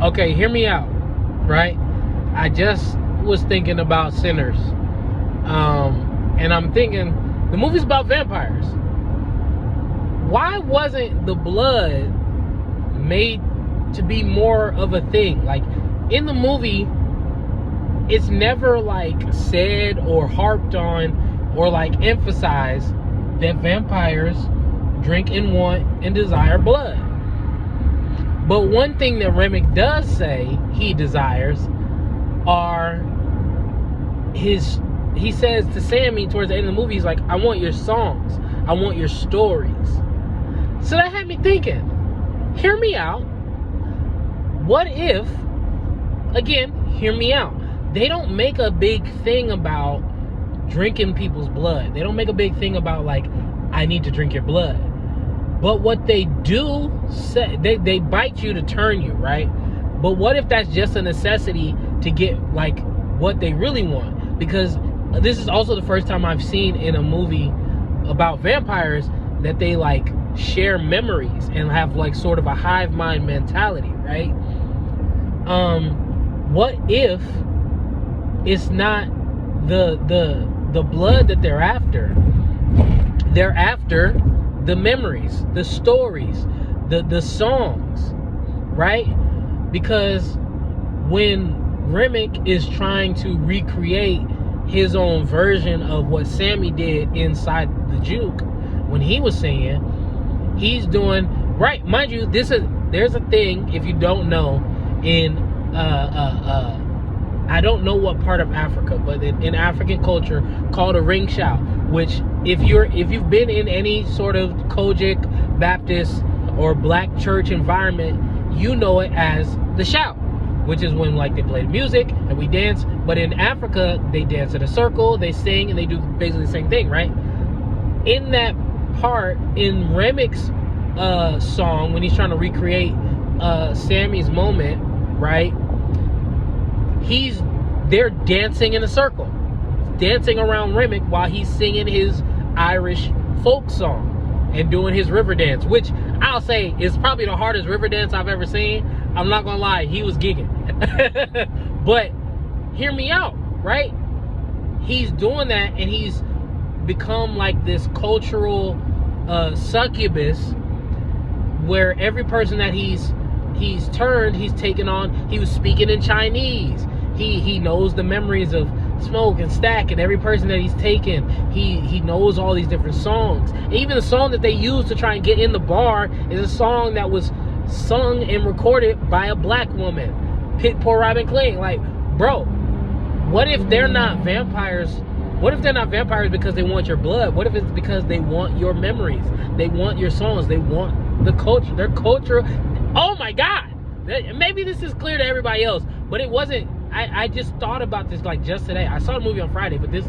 Okay, hear me out, right? I just was thinking about Sinners. And I'm thinking, the movie's about vampires. Why wasn't the blood made to be more of a thing? Like, in the movie, it's never like said or harped on or like emphasized that vampires drink and want and desire blood. But one thing that Remick does say he desires are he says to Sammy towards the end of the movie, he's like, I want your songs, I want your stories. So that had me thinking, hear me out. What if, again, hear me out, they don't make a big thing about drinking people's blood. They don't make a big thing about like, I need to drink your blood. But what they do say, they bite you to turn you, right? But what if that's just a necessity to get like what they really want? Because this is also the first time I've seen in a movie about vampires that they like share memories and have like sort of a hive mind mentality, right? What if it's not the blood that they're after? They're after the memories, the stories, the songs, right? Because when Remick is trying to recreate his own version of what Sammy did inside the Juke, when he was singing, he's doing right. Mind you, there's a thing, if you don't know, in I don't know what part of Africa, but in African culture, called a ring shout, which if you've been in any sort of Kojic, Baptist, or black church environment, you know it as the shout, which is when like they play the music and we dance. But in Africa, they dance in a circle, they sing, and they do basically the same thing, right? In that part, in Remick's song, when he's trying to recreate Sammy's moment, right? They're dancing in a circle, dancing around Remick while he's singing his Irish folk song and doing his river dance, which I'll say is probably the hardest river dance I've ever seen. I'm not gonna lie, he was gigging. But hear me out, right? He's doing that and he's become like this cultural succubus where every person that he's taken on, he was speaking in Chinese. He knows the memories of Smoke and Stack, and every person that he's taken, he knows all these different songs. And even the song that they used to try and get in the bar is a song that was sung and recorded by a black woman, Poor Robin Kling. Like, bro, what if they're not vampires? What if they're not vampires because they want your blood? What if it's because they want your memories? They want your songs. They want the culture, their culture. Oh my God. Maybe this is clear to everybody else, but it wasn't. I just thought about this like just today. I saw the movie on Friday, but this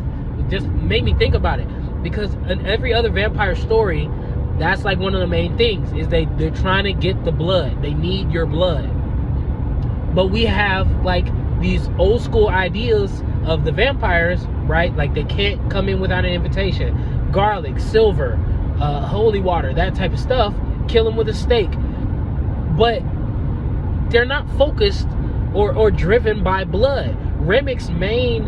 just made me think about it. Because in every other vampire story, that's like one of the main things, is they're trying to get the blood. They need your blood. But we have like these old school ideas of the vampires, right? Like they can't come in without an invitation. Garlic, silver, holy water, that type of stuff. Kill them with a stake. But they're not focused or driven by blood. Remick's main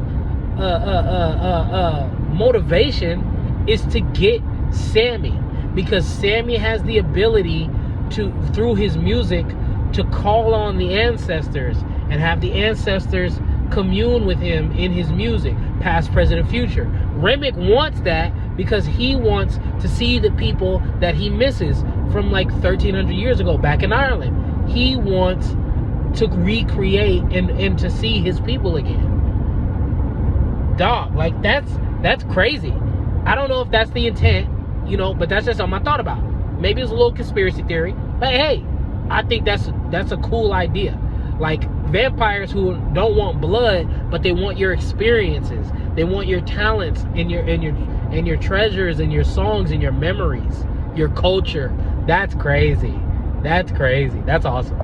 motivation is to get Sammy, because Sammy has the ability to, through his music, to call on the ancestors and have the ancestors commune with him in his music, past, present, and future. Remick wants that because he wants to see the people that he misses from like 1300 years ago back in Ireland. He wants to recreate and to see his people again. Dog, like that's crazy. I don't know if that's the intent, but that's just something I thought about. Maybe it's a little conspiracy theory, but hey, I think that's a cool idea. Like vampires who don't want blood, but they want your experiences. They want your talents and your treasures and your songs and your memories, your culture. That's crazy. That's crazy. That's awesome.